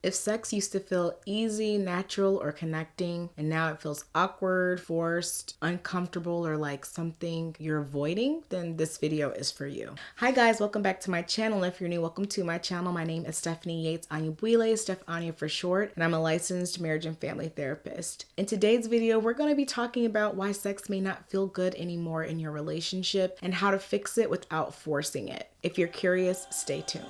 If sex used to feel easy, natural, or connecting, and now it feels awkward, forced, uncomfortable, or like something you're avoiding, then this video is for you. Hi guys, welcome back to my channel. If you're new, welcome to my channel. My name is Stephanie Yates Anya, Steph Anya for short, and I'm a licensed marriage and family therapist. In today's video, we're going to be talking about why sex may not feel good anymore in your relationship and how to fix it without forcing it. If you're curious, stay tuned.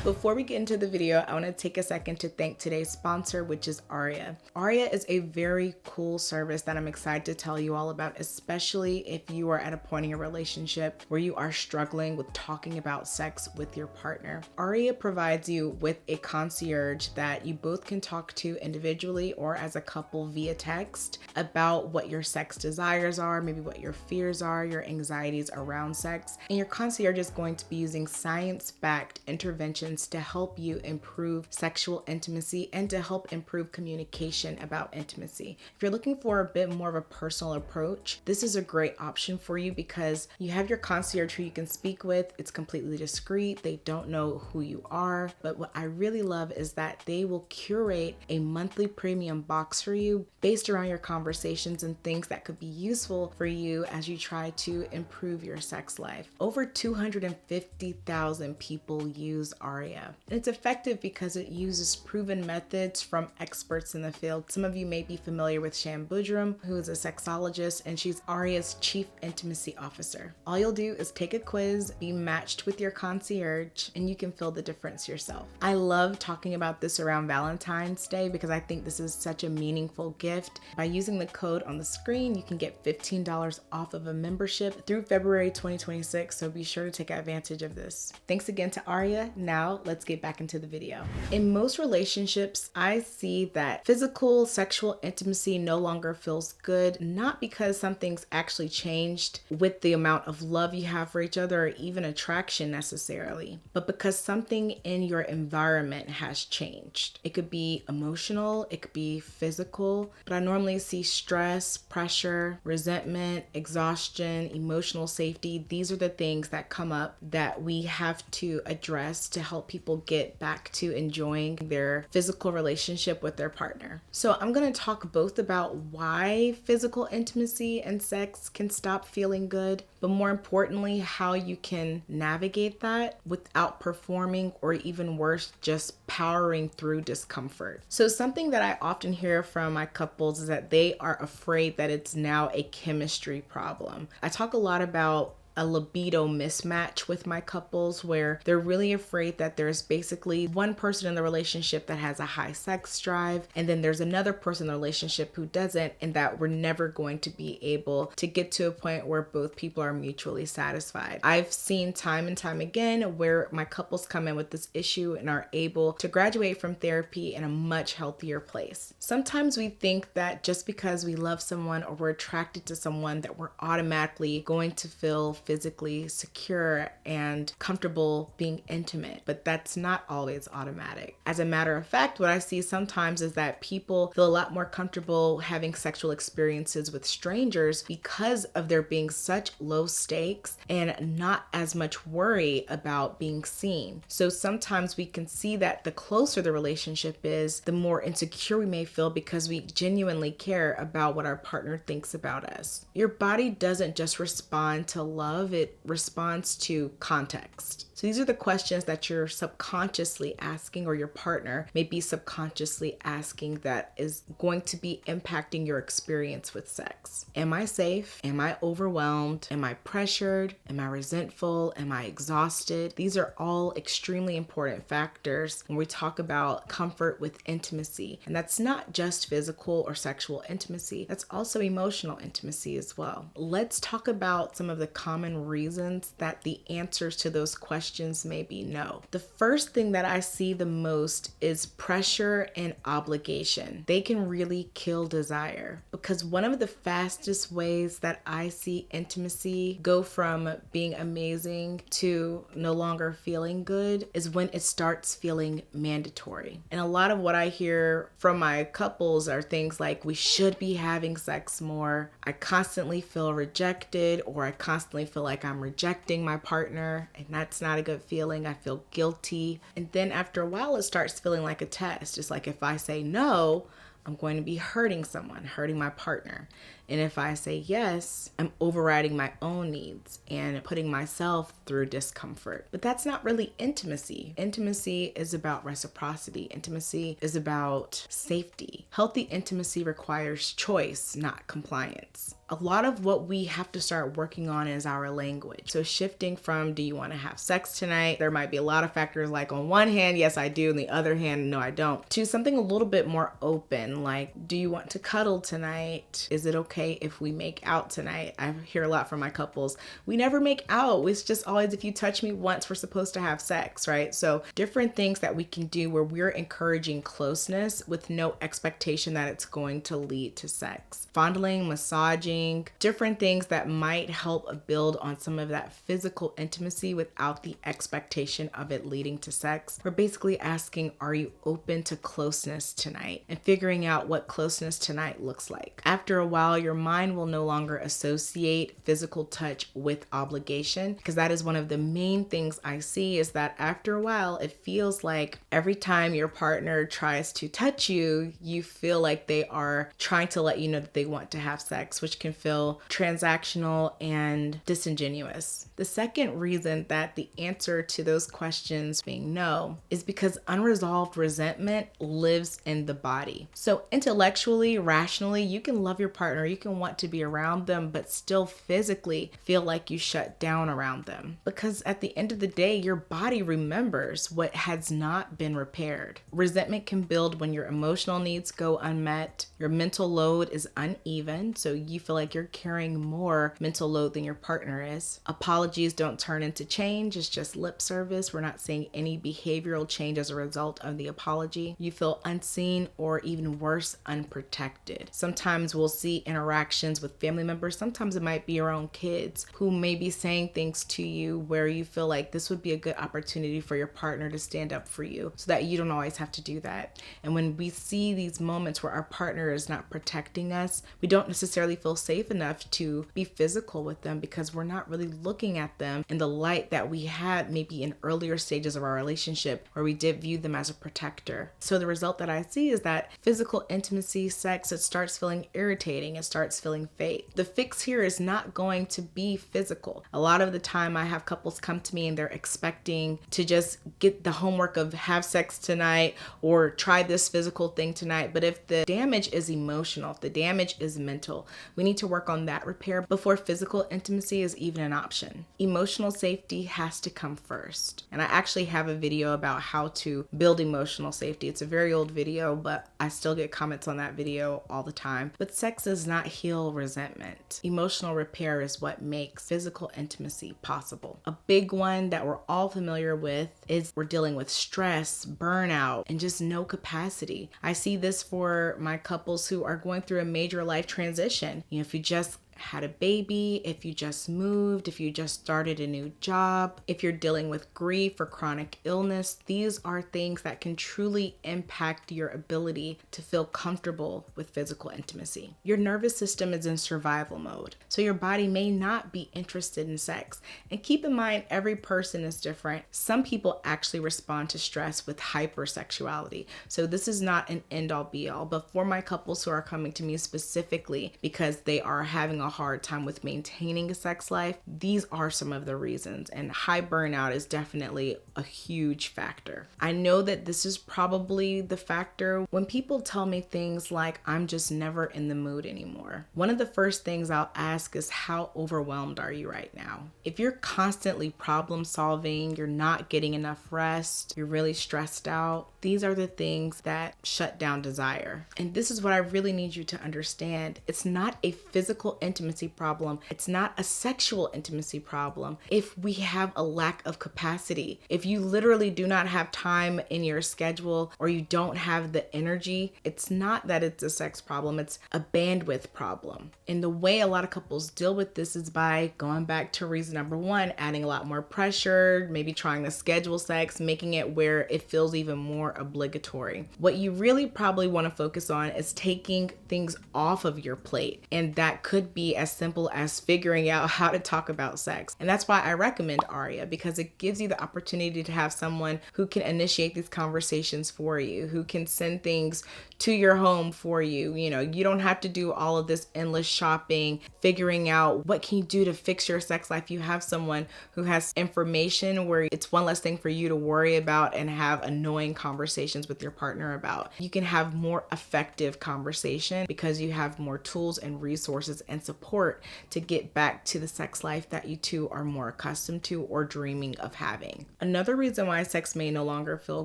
Before we get into the video, I want to take a second to thank today's sponsor, which is Arya. Arya is a very cool service that I'm excited to tell you all about, especially if you are at a point in your relationship where you are struggling with talking about sex with your partner. Arya provides you with a concierge that you both can talk to individually or as a couple via text about what your sex desires are, maybe what your fears are, your anxieties around sex. And your concierge is going to be using science-backed interventions to help you improve sexual intimacy and to help improve communication about intimacy. If you're looking for a bit more of a personal approach, this is a great option for you because you have your concierge who you can speak with. It's completely discreet. They don't know who you are. But what I really love is that they will curate a monthly premium box for you based around your conversations and things that could be useful for you as you try to improve your sex life. Over 250,000 people use Arya. And it's effective because it uses proven methods from experts in the field. Some of you may be familiar with Shan Budram, who is a sexologist, and she's Arya's chief intimacy officer. All you'll do is take a quiz, be matched with your concierge, and you can feel the difference yourself. I love talking about this around Valentine's Day because I think this is such a meaningful gift. By using the code on the screen, you can get $15 off of a membership through February 2026, so be sure to take advantage of this. Thanks again to Arya. Now, let's get back into the video. In most relationships, I see that physical sexual intimacy no longer feels good, not because something's actually changed with the amount of love you have for each other or even attraction necessarily, but because something in your environment has changed. It could be emotional, it could be physical, but I normally see stress, pressure, resentment, exhaustion, emotional safety. These are the things that come up that we have to address to help people get back to enjoying their physical relationship with their partner. So I'm going to talk both about why physical intimacy and sex can stop feeling good, but more importantly, how you can navigate that without performing or even worse, just powering through discomfort. So something that I often hear from my couples is that they are afraid that it's now a chemistry problem. I talk a lot about a libido mismatch with my couples where they're really afraid that there's basically one person in the relationship that has a high sex drive and then there's another person in the relationship who doesn't, and that we're never going to be able to get to a point where both people are mutually satisfied. I've seen time and time again where my couples come in with this issue and are able to graduate from therapy in a much healthier place. Sometimes we think that just because we love someone or we're attracted to someone that we're automatically going to feel physically secure and comfortable being intimate, but that's not always automatic. As a matter of fact, what I see sometimes is that people feel a lot more comfortable having sexual experiences with strangers because of there being such low stakes and not as much worry about being seen. So sometimes we can see that the closer the relationship is, the more insecure we may feel because we genuinely care about what our partner thinks about us. Your body doesn't just respond to love, it responds to context. So these are the questions that you're subconsciously asking, or your partner may be subconsciously asking, that is going to be impacting your experience with sex. Am I safe? Am I overwhelmed? Am I pressured? Am I resentful? Am I exhausted? These are all extremely important factors when we talk about comfort with intimacy. And that's not just physical or sexual intimacy, that's also emotional intimacy as well. Let's talk about some of the common reasons that the answers to those questions questions may be no. The first thing that I see the most is pressure and obligation. They can really kill desire, because one of the fastest ways that I see intimacy go from being amazing to no longer feeling good is when it starts feeling mandatory. And a lot of what I hear from my couples are things like, we should be having sex more. I constantly feel rejected, or I constantly feel like I'm rejecting my partner, and that's not a good feeling. I feel guilty. And then after a while, it starts feeling like a test. It's like, if I say no, I'm going to be hurting someone, hurting my partner. And if I say yes, I'm overriding my own needs and putting myself through discomfort. But that's not really intimacy. Intimacy is about reciprocity. Intimacy is about safety. Healthy intimacy requires choice, not compliance. A lot of what we have to start working on is our language. So shifting from, do you want to have sex tonight? There might be a lot of factors like, on one hand, yes, I do. On the other hand, no, I don't. To something a little bit more open, like, do you want to cuddle tonight? Is it okay if we make out tonight? I hear a lot from my couples. We never make out. It's just always, if you touch me once, we're supposed to have sex, right? So different things that we can do where we're encouraging closeness with no expectation that it's going to lead to sex. Fondling, massaging, different things that might help build on some of that physical intimacy without the expectation of it leading to sex. We're basically asking, are you open to closeness tonight? And figuring out what closeness tonight looks like. After a while, your mind will no longer associate physical touch with obligation, because that is one of the main things I see, is that after a while, it feels like every time your partner tries to touch you, you feel like they are trying to let you know that they want to have sex, which can feel transactional and disingenuous. The second reason that the answer to those questions being no is because unresolved resentment lives in the body. So intellectually, rationally, you can love your partner, you can want to be around them, but still physically feel like you shut down around them. Because at the end of the day, your body remembers what has not been repaired. Resentment can build when your emotional needs go unmet, your mental load is uneven, so you feel like you're carrying more mental load than your partner is. Apologies don't turn into change, it's just lip service. We're not seeing any behavioral change as a result of the apology. You feel unseen, or even worse, unprotected. Sometimes we'll see interactions with family members, sometimes it might be your own kids, who may be saying things to you where you feel like this would be a good opportunity for your partner to stand up for you, so that you don't always have to do that. And when we see these moments where our partner is not protecting us, we don't necessarily feel safe enough to be physical with them, because we're not really looking at them in the light that we had maybe in earlier stages of our relationship, where we did view them as a protector. So the result that I see is that physical intimacy, sex, it starts feeling irritating, it starts feeling fake. The fix here is not going to be physical. A lot of the time I have couples come to me and they're expecting to just get the homework of have sex tonight or try this physical thing tonight. But if the damage is emotional, if the damage is mental, we need to work on that repair before physical intimacy is even an option. Emotional safety has to come first. And I actually have a video about how to build emotional safety. It's a very old video, but I still get comments on that video all the time. But sex does not heal resentment. Emotional repair is what makes physical intimacy possible. A big one that we're all familiar with is we're dealing with stress, burnout, and just no capacity. I see this for my couples who are going through a major life transition. If you just had a baby, if you just moved, if you just started a new job, if you're dealing with grief or chronic illness, these are things that can truly impact your ability to feel comfortable with physical intimacy. Your nervous system is in survival mode, so your body may not be interested in sex. And keep in mind, every person is different. Some people actually respond to stress with hypersexuality. So this is not an end-all be-all, but for my couples who are coming to me specifically because they are having a hard time with maintaining a sex life, these are some of the reasons, and high burnout is definitely a huge factor. I know that this is probably the factor when people tell me things like, I'm just never in the mood anymore. One of the first things I'll ask is, how overwhelmed are you right now? If you're constantly problem solving, you're not getting enough rest, you're really stressed out, these are the things that shut down desire. And this is what I really need you to understand. It's not a physical intimacy intimacy problem. It's not a sexual intimacy problem. If we have a lack of capacity, if you literally do not have time in your schedule or you don't have the energy, it's not that it's a sex problem, it's a bandwidth problem. And the way a lot of couples deal with this is by going back to reason number one, adding a lot more pressure, maybe trying to schedule sex, making it where it feels even more obligatory. What you really probably want to focus on is taking things off of your plate. And that could be as simple as figuring out how to talk about sex. And that's why I recommend Arya, because it gives you the opportunity to have someone who can initiate these conversations for you, who can send things to your home for you. You know, you don't have to do all of this endless shopping, figuring out what can you do to fix your sex life. You have someone who has information where it's one less thing for you to worry about and have annoying conversations with your partner about. You can have more effective conversation because you have more tools and resources and support to get back to the sex life that you two are more accustomed to or dreaming of having. Another reason why sex may no longer feel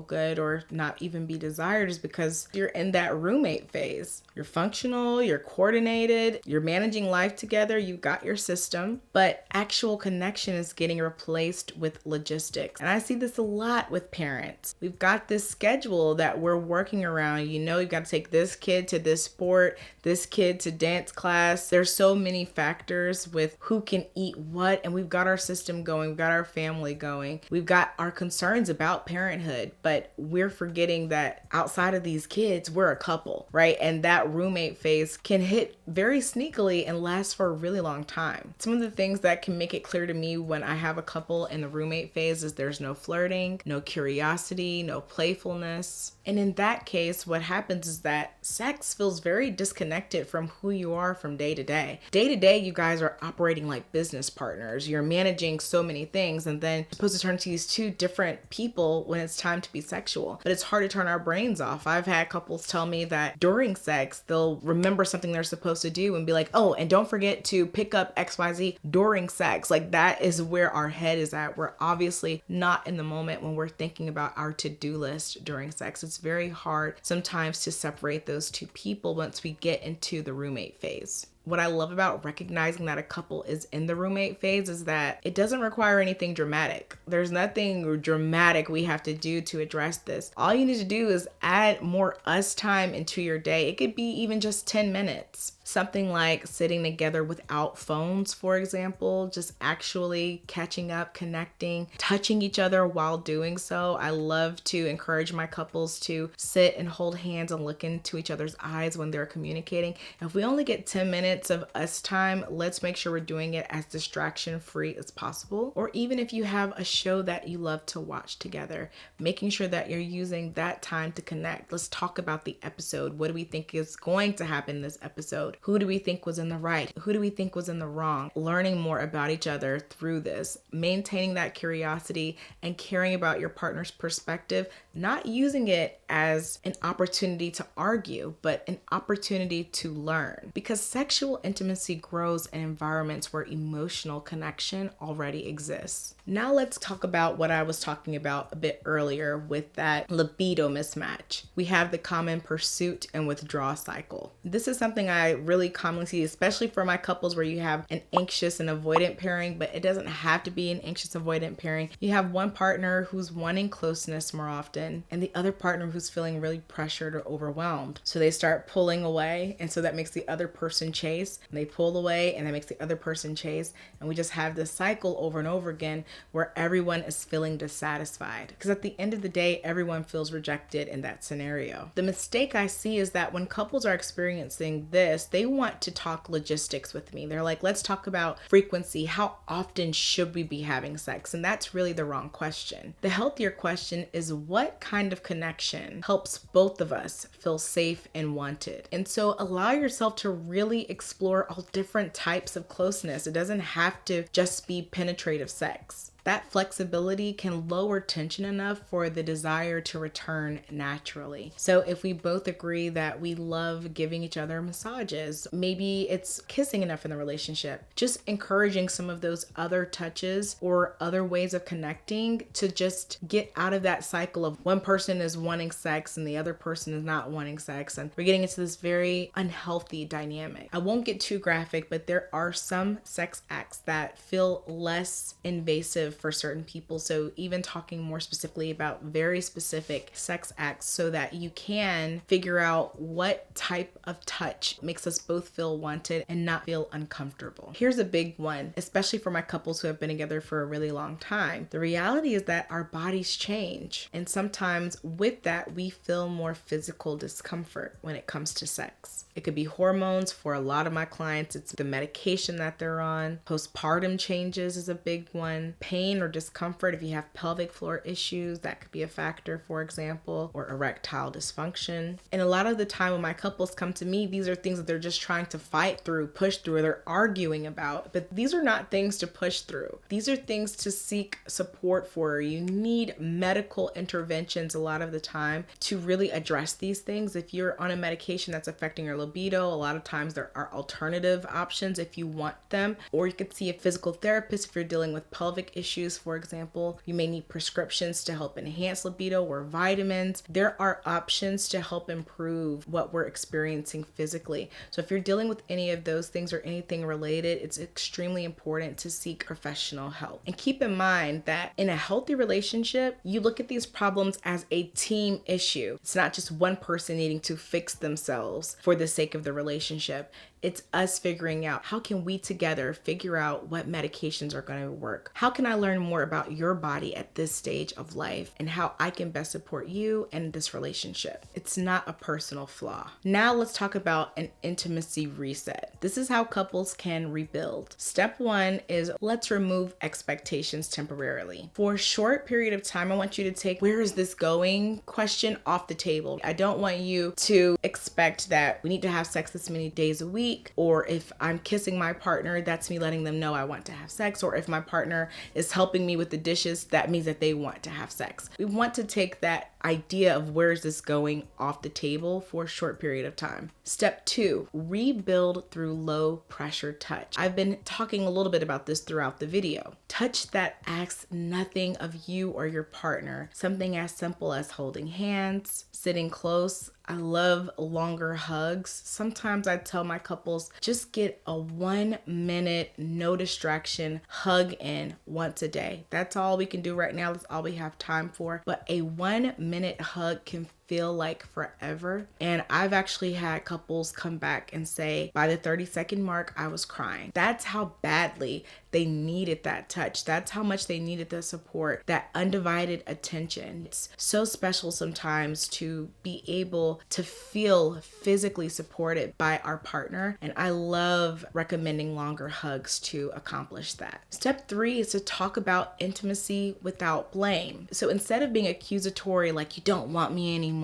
good or not even be desired is because you're in that roommate phase. You're functional, you're coordinated, you're managing life together, you got your system, but actual connection is getting replaced with logistics. And I see this a lot with parents. We've got this schedule that we're working around. You know, you've got to take this kid to this sport, this kid to dance class. There's so many factors with who can eat what, and we've got our system going, we've got our family going, we've got our concerns about parenthood, but we're forgetting that outside of these kids, we're a couple, right? And that roommate phase can hit very sneakily and last for a really long time. Some of the things that can make it clear to me when I have a couple in the roommate phase is there's no flirting, no curiosity, no playfulness. And in that case, what happens is that sex feels very disconnected from who you are from day to day. Day to day, you guys are operating like business partners. You're managing so many things, and then you're supposed to turn to these two different people when it's time to be sexual. But it's hard to turn our brains off. I've had couples tell me that during sex, they'll remember something they're supposed to do and be like, oh, and don't forget to pick up XYZ during sex. Like, that is where our head is at. We're obviously not in the moment when we're thinking about our to-do list during sex. It's very hard sometimes to separate those two people once we get into the roommate phase. What I love about recognizing that a couple is in the roommate phase is that it doesn't require anything dramatic. There's nothing dramatic we have to do to address this. All you need to do is add more us time into your day. It could be even just 10 minutes. Something like sitting together without phones, for example, just actually catching up, connecting, touching each other while doing so. I love to encourage my couples to sit and hold hands and look into each other's eyes when they're communicating. If we only get 10 minutes of us time, let's make sure we're doing it as distraction free as possible. Or even if you have a show that you love to watch together, making sure that you're using that time to connect. Let's talk about the episode. What do we think is going to happen in this episode? Who do we think was in the right? Who do we think was in the wrong? Learning more about each other through this, maintaining that curiosity and caring about your partner's perspective, not using it as an opportunity to argue, but an opportunity to learn. Because sexual intimacy grows in environments where emotional connection already exists. Now let's talk about what I was talking about a bit earlier with that libido mismatch. We have the common pursuit and withdrawal cycle. This is something I really commonly see, especially for my couples where you have an anxious and avoidant pairing, but it doesn't have to be an anxious avoidant pairing. You have one partner who's wanting closeness more often and the other partner who's feeling really pressured or overwhelmed. So they start pulling away, and so that makes the other person chase, and they pull away and that makes the other person chase, and we just have this cycle over and over again where everyone is feeling dissatisfied, because at the end of the day, everyone feels rejected in that scenario. The mistake I see is that when couples are experiencing this, they want to talk logistics with me. They're like, let's talk about frequency. How often should we be having sex? And that's really the wrong question. The healthier question is, what kind of connection helps both of us feel safe and wanted? And so allow yourself to really explore all different types of closeness. It doesn't have to just be penetrative sex. That flexibility can lower tension enough for the desire to return naturally. So if we both agree that we love giving each other massages, maybe it's kissing enough in the relationship, just encouraging some of those other touches or other ways of connecting to just get out of that cycle of one person is wanting sex and the other person is not wanting sex. And we're getting into this very unhealthy dynamic. I won't get too graphic, but there are some sex acts that feel less invasive for certain people. So even talking more specifically about very specific sex acts so that you can figure out what type of touch makes us both feel wanted and not feel uncomfortable. Here's a big one, especially for my couples who have been together for a really long time. The reality is that our bodies change. And sometimes with that, we feel more physical discomfort when it comes to sex. It could be hormones. For a lot of my clients, it's the medication that they're on. Postpartum changes is a big one. Pain or discomfort if you have pelvic floor issues, that could be a factor, for example, or erectile dysfunction. And a lot of the time when my couples come to me, these are things that they're just trying to fight through, push through, or they're arguing about. But these are not things to push through. These are things to seek support for. You need medical interventions a lot of the time to really address these things. If you're on a medication that's affecting your libido, a lot of times there are alternative options if you want them, or you could see a physical therapist if you're dealing with pelvic issues, for example. You may need prescriptions to help enhance libido or vitamins. There are options to help improve what we're experiencing physically. So if you're dealing with any of those things or anything related, it's extremely important to seek professional help. And keep in mind that in a healthy relationship, you look at these problems as a team issue. It's not just one person needing to fix themselves for the sake of the relationship. It's us figuring out how can we together figure out what medications are going to work. How can I learn more about your body at this stage of life and how I can best support you in this relationship. It's not a personal flaw. Now let's talk about an intimacy reset. This is how couples can rebuild. Step one is let's remove expectations temporarily. For a short period of time, I want you to take where is this going question off the table. I don't want you to expect that we need to have sex this many days a week, or if I'm kissing my partner, that's me letting them know I want to have sex, or if my partner is helping me with the dishes, that means that they want to have sex. We want to take that idea of where is this going off the table for a short period of time. Step two, rebuild through low pressure touch. I've been talking a little bit about this throughout the video. Touch that asks nothing of you or your partner. Something as simple as holding hands, sitting close. I love longer hugs. Sometimes I tell my couples, just get a 1 minute, no distraction hug in once a day. That's all we can do right now. That's all we have time for. But a 1 minute hug can feel like forever. And I've actually had couples come back and say, by the 30-second mark, I was crying. That's how badly they needed that touch. That's how much they needed the support, that undivided attention. It's so special sometimes to be able to feel physically supported by our partner. And I love recommending longer hugs to accomplish that. Step three is to talk about intimacy without blame. So instead of being accusatory, like you don't want me anymore,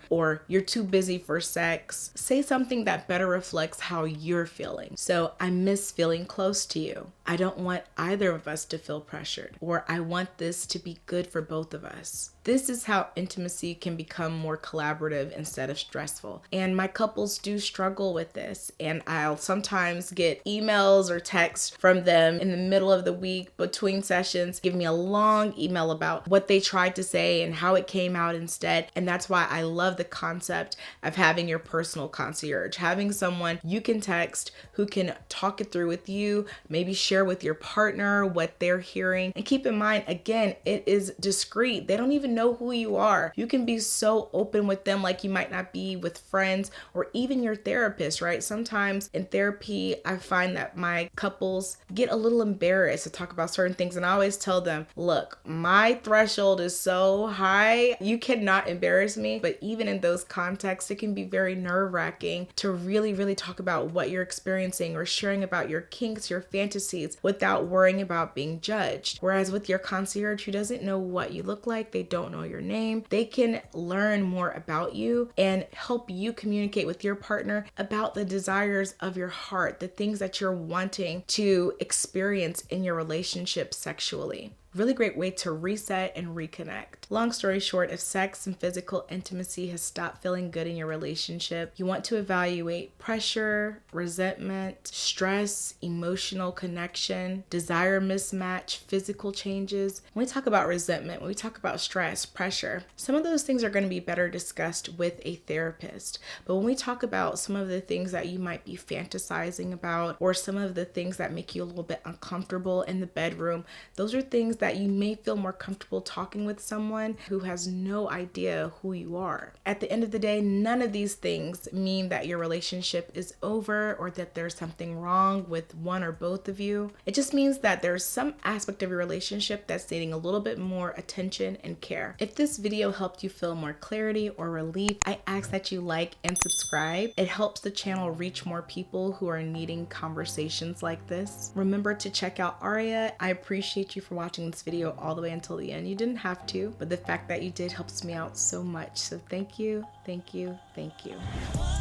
or you're too busy for sex, say something that better reflects how you're feeling. So I miss feeling close to you. I don't want either of us to feel pressured, or I want this to be good for both of us. This is how intimacy can become more collaborative instead of stressful. And my couples do struggle with this. And I'll sometimes get emails or texts from them in the middle of the week between sessions, give me a long email about what they tried to say and how it came out instead. And that's why I love the concept of having your personal concierge, having someone you can text who can talk it through with you, maybe share with your partner what they're hearing. And keep in mind, again, it is discreet. They don't even know who you are. You can be so open with them like you might not be with friends or even your therapist, right? Sometimes in therapy, I find that my couples get a little embarrassed to talk about certain things. And I always tell them, look, my threshold is so high, you cannot embarrass me. But even in those contexts, it can be very nerve-wracking to really talk about what you're experiencing or sharing about your kinks, your fantasies without worrying about being judged. Whereas with your concierge who doesn't know what you look like, they don't know your name, they can learn more about you and help you communicate with your partner about the desires of your heart, the things that you're wanting to experience in your relationship sexually. Really great way to reset and reconnect. Long story short, if sex and physical intimacy has stopped feeling good in your relationship, you want to evaluate pressure, resentment, stress, emotional connection, desire mismatch, physical changes. When we talk about resentment, when we talk about stress, pressure, some of those things are going to be better discussed with a therapist. But when we talk about some of the things that you might be fantasizing about, or some of the things that make you a little bit uncomfortable in the bedroom, those are things that you may feel more comfortable talking with someone who has no idea who you are. At the end of the day, none of these things mean that your relationship is over or that there's something wrong with one or both of you. It just means that there's some aspect of your relationship that's needing a little bit more attention and care. If this video helped you feel more clarity or relief, I ask that you like and subscribe. It helps the channel reach more people who are needing conversations like this. Remember to check out Arya. I appreciate you for watching this video all the way until the end. You didn't have to, but the fact that you did helps me out so much. So thank you, thank you, thank you.